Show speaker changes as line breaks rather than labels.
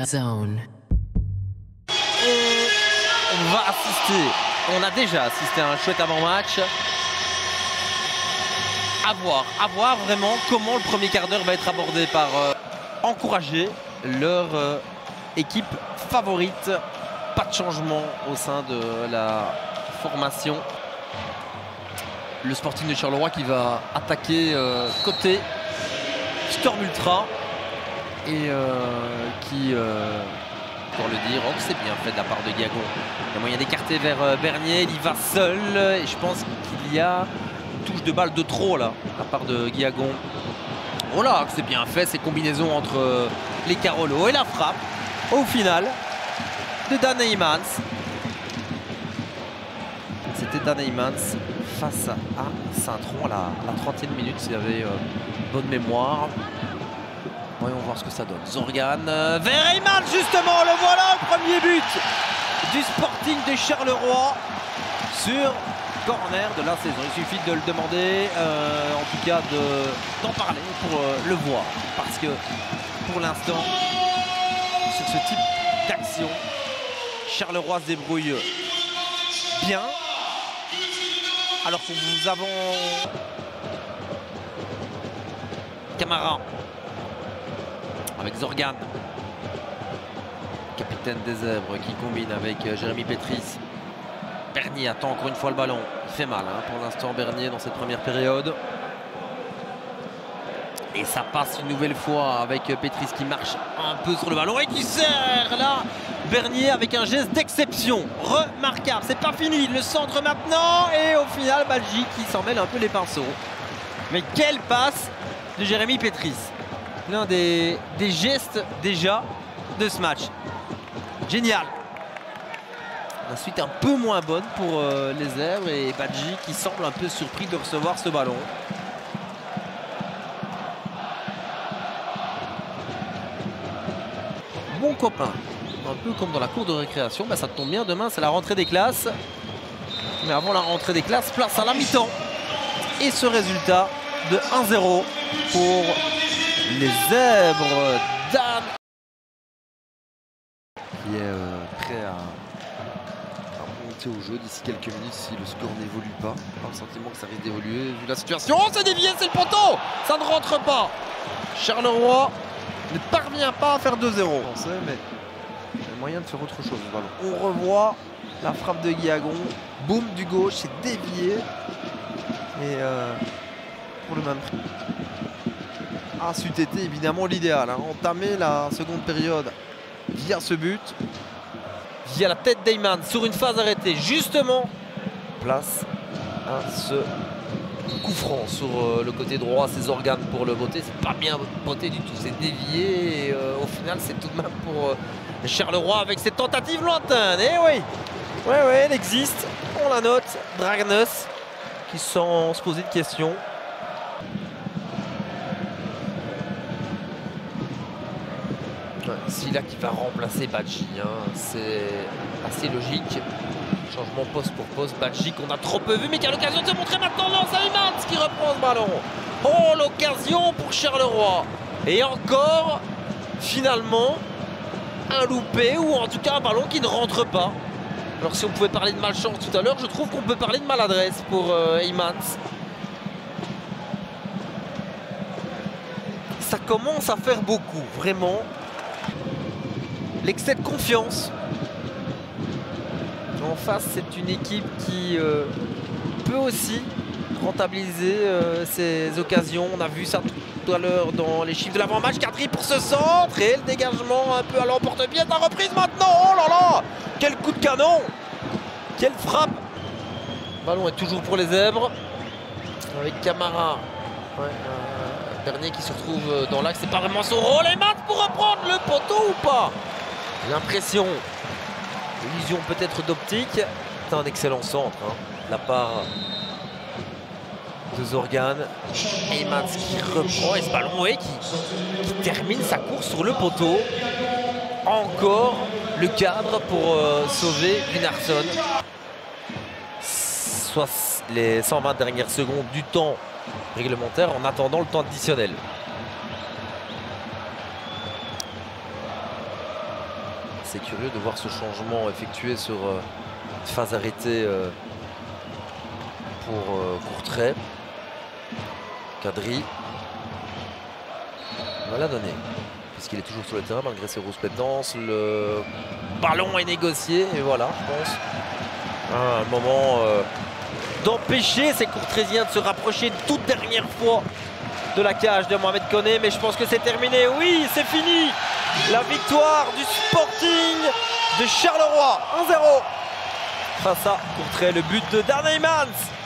Zone.
On va assister, on a déjà assisté à un chouette avant-match. À voir vraiment comment le premier quart d'heure va être abordé par encourager leur équipe favorite. Pas de changement au sein de la formation. Le Sporting de Charleroi qui va attaquer côté Storm Ultra et qui, pour le dire, oh, c'est bien fait de la part de Guiagon. Il y a moyen d'écarter vers Bernier, il y va seul et je pense qu'il y a une touche de balle de trop là, de la part de Guiagon. Oh là, c'est bien fait ces combinaisons entre les Carolo et la frappe au final de Dan Heymans. C'était Dan Heymans face à Saint-Tron à la 30e minute, s'il y avait bonne mémoire. Voyons voir ce que ça donne. Zorgan vers Heymans, justement, le voilà, le premier but du Sporting de Charleroi sur corner de la saison. Il suffit de le demander, en tout cas d'en parler pour le voir. Parce que pour l'instant, sur ce type d'action, Charleroi se débrouille bien. Alors que nous avons Camara avec Zorgan, capitaine des Zèbres, qui combine avec Jérémy Pétris. Bernier attend encore une fois le ballon. Il fait mal pour l'instant Bernier dans cette première période. Et ça passe une nouvelle fois avec Pétris qui marche un peu sur le ballon et qui serre là Bernier avec un geste d'exception remarquable. C'est pas fini, le centre maintenant et au final Badji qui s'en mêle un peu les pinceaux. Mais quelle passe de Jérémy Pétris. L'un des gestes déjà de ce match. Génial. La suite un peu moins bonne pour les Zèbres et Badji qui semble un peu surpris de recevoir ce ballon. Bon copain, un peu comme dans la cour de récréation, bah ça tombe bien, demain c'est la rentrée des classes. Mais avant la rentrée des classes, place à la mi-temps. Et ce résultat de 1-0 pour les Zèbres. Dan qui est prêt à monter au jeu d'ici quelques minutes si le score n'évolue pas. J'ai le sentiment que ça risque d'évoluer vu la situation. Oh, c'est dévié, c'est le poteau. Ça ne rentre pas. Charleroi ne parvient pas à faire 2-0. Mais il y a moyen de faire autre chose. Voilà. On revoit la frappe de Guiagon. Boum du gauche, c'est dévié. Et pour le même prix. Ah, c'eût été évidemment l'idéal. Entamer la seconde période via ce but. Via la tête d'Heymans sur une phase arrêtée. Justement, place à ce coup franc sur le côté droit. Ses organes pour le botter. C'est pas bien botté du tout. C'est dévié. Et au final, c'est tout de même pour Charleroi avec cette tentative lointaine. Eh oui, oui, elle existe. On la note. Dragnos qui sans se poser de questions. Silla qui va remplacer Badji, c'est assez logique. Changement poste pour poste. Badji qu'on a trop peu vu mais qui a l'occasion de se montrer maintenant. Non, c'est Heymans qui reprend ce ballon. Oh, l'occasion pour Charleroi. Et encore, finalement, un loupé ou en tout cas un ballon qui ne rentre pas. Alors si on pouvait parler de malchance tout à l'heure, je trouve qu'on peut parler de maladresse pour Heymans. Ça commence à faire beaucoup, vraiment. L'excès de confiance. En face, c'est une équipe qui peut aussi rentabiliser ses occasions. On a vu ça tout à l'heure dans les chiffres de l'avant-match. Cadry pour ce centre et le dégagement un peu à l'emporte-pièce. La reprise maintenant. Oh là là, quel coup de canon. Quelle frappe. Le ballon est toujours pour les Zèbres. Avec Camara. Ouais, Bernier qui se retrouve dans l'axe. C'est pas vraiment son rôle. Et Matt pour reprendre le poteau ou pas? L'impression, illusion peut-être d'optique. C'est un excellent centre de la part de Zorgan. Heymans qui reprend et ce ballon qui termine sa course sur le poteau. Encore le cadre pour sauver Gunnarsson. Soit les 120 dernières secondes du temps réglementaire en attendant le temps additionnel.
assez curieux de voir ce changement effectué sur phase arrêtée pour Courtrai. Kadri va la donner, puisqu'il est toujours sur le terrain malgré ses grosses pétances. Le ballon est négocié et voilà, je pense, un moment d'empêcher ces Courtraisiens de se rapprocher une toute dernière fois de la cage de Mohamed Koné, mais je pense que c'est terminé. Oui, c'est fini. La victoire du Sporting de Charleroi, 1-0 face à Courtrai, le but de Darnay Mans.